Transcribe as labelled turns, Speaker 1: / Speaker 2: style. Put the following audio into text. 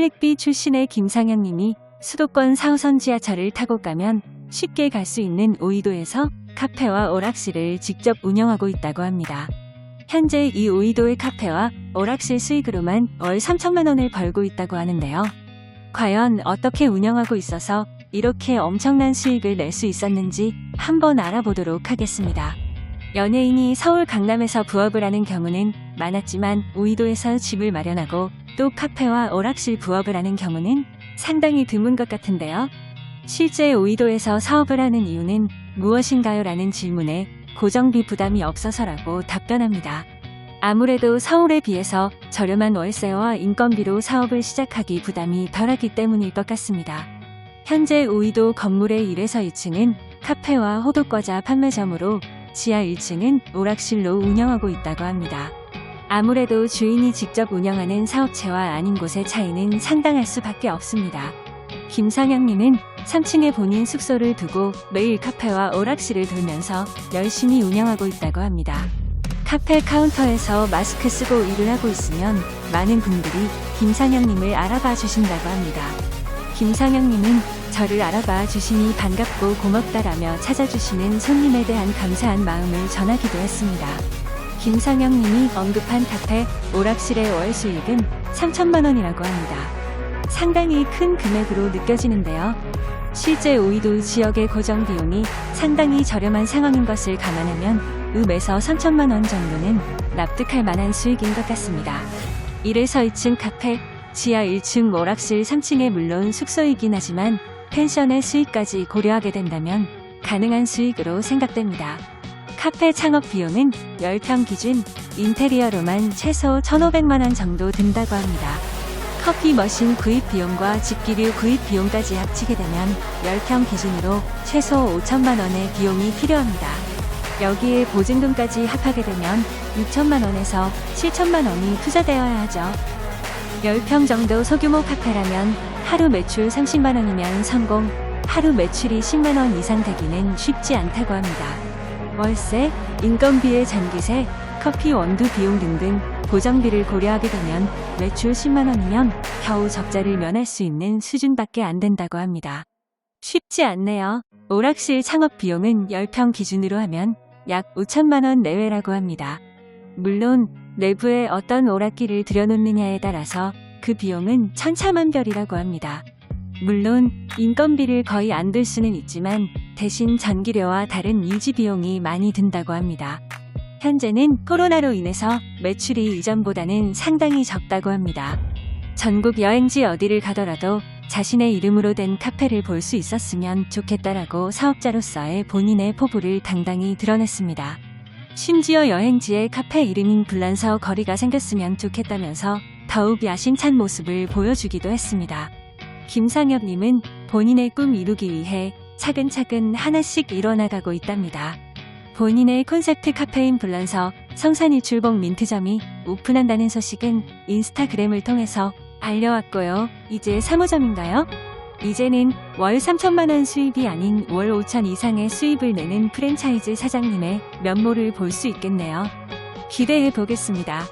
Speaker 1: 클릭비 출신의 김상현님이 수도권 4호선 지하철을 타고 가면 쉽게 갈 수 있는 오이도에서 카페와 오락실을 직접 운영하고 있다고 합니다. 현재 이 오이도의 카페와 오락실 수익으로만 월 3천만 원을 벌고 있다고 하는데요. 과연 어떻게 운영하고 있어서 이렇게 엄청난 수익을 낼 수 있었는지 한번 알아보도록 하겠습니다. 연예인이 서울 강남에서 부업을 하는 경우는 많았지만 오이도에서 집을 마련하고 또 카페와 오락실 부업을 하는 경우는 상당히 드문 것 같은데요. 실제 오이도에서 사업을 하는 이유는 무엇인가요? 라는 질문에 고정비 부담이 없어서라고 답변합니다. 아무래도 서울에 비해서 저렴한 월세와 인건비로 사업을 시작하기 부담이 덜하기 때문일 것 같습니다. 현재 오이도 건물의 1에서 2층은 카페와 호두과자 판매점으로 지하 1층은 오락실로 운영하고 있다고 합니다. 아무래도 주인이 직접 운영하는 사업체와 아닌 곳의 차이는 상당할 수밖에 없습니다. 김상현님은 3층에 본인 숙소를 두고 매일 카페와 오락실을 돌면서 열심히 운영하고 있다고 합니다. 카페 카운터에서 마스크 쓰고 일을 하고 있으면 많은 분들이 김상현님을 알아봐 주신다고 합니다. 김상현님은 저를 알아봐 주시니 반갑고 고맙다라며 찾아주시는 손님에 대한 감사한 마음을 전하기도 했습니다. 김상현님이 언급한 카페, 오락실의 월 수익은 3천만 원이라고 합니다. 상당히 큰 금액으로 느껴지는데요. 실제 오이도 지역의 고정 비용이 상당히 저렴한 상황인 것을 감안하면 음에서 3천만 원 정도는 납득할 만한 수익인 것 같습니다. 1에서 2층 카페, 지하 1층 오락실 3층에 물론 숙소이긴 하지만 펜션의 수익까지 고려하게 된다면 가능한 수익으로 생각됩니다. 카페 창업 비용은 10평 기준 인테리어로만 최소 1,500만 원 정도 든다고 합니다. 커피 머신 구입 비용과 집기류 구입 비용까지 합치게 되면 10평 기준으로 최소 5천만 원의 비용이 필요합니다. 여기에 보증금까지 합하게 되면 6천만 원에서 7천만 원이 투자되어야 하죠. 10평 정도 소규모 카페라면 하루 매출 30만 원이면 성공, 하루 매출이 10만 원 이상 되기는 쉽지 않다고 합니다. 월세, 인건비의 전기세, 커피 원두 비용 등등 고정비를 고려하게 되면 매출 10만 원이면 겨우 적자를 면할 수 있는 수준밖에 안 된다고 합니다. 쉽지 않네요. 오락실 창업 비용은 10평 기준으로 하면 약 5천만 원 내외라고 합니다. 물론 내부에 어떤 오락기를 들여놓느냐에 따라서 그 비용은 천차만별이라고 합니다. 물론 인건비를 거의 안 들 수는 있지만 대신 전기료와 다른 유지 비용이 많이 든다고 합니다. 현재는 코로나로 인해서 매출이 이전보다는 상당히 적다고 합니다. 전국 여행지 어디를 가더라도 자신의 이름으로 된 카페를 볼 수 있었으면 좋겠다라고 사업자로서의 본인의 포부를 당당히 드러냈습니다. 심지어 여행지에 카페 이름인 불란서 거리가 생겼으면 좋겠다면서 더욱 야심찬 모습을 보여주기도 했습니다. 김상엽님은 본인의 꿈 이루기 위해 차근차근 하나씩 이뤄나가고 있답니다. 본인의 콘셉트 카페인 불란서 성산일출봉 민트점이 오픈한다는 소식은 인스타그램을 통해서 알려왔고요. 이제 3호점인가요? 이제는 월 3천만 원 수입이 아닌 월 5천 이상의 수입을 내는 프랜차이즈 사장님의 면모를 볼 수 있겠네요. 기대해 보겠습니다.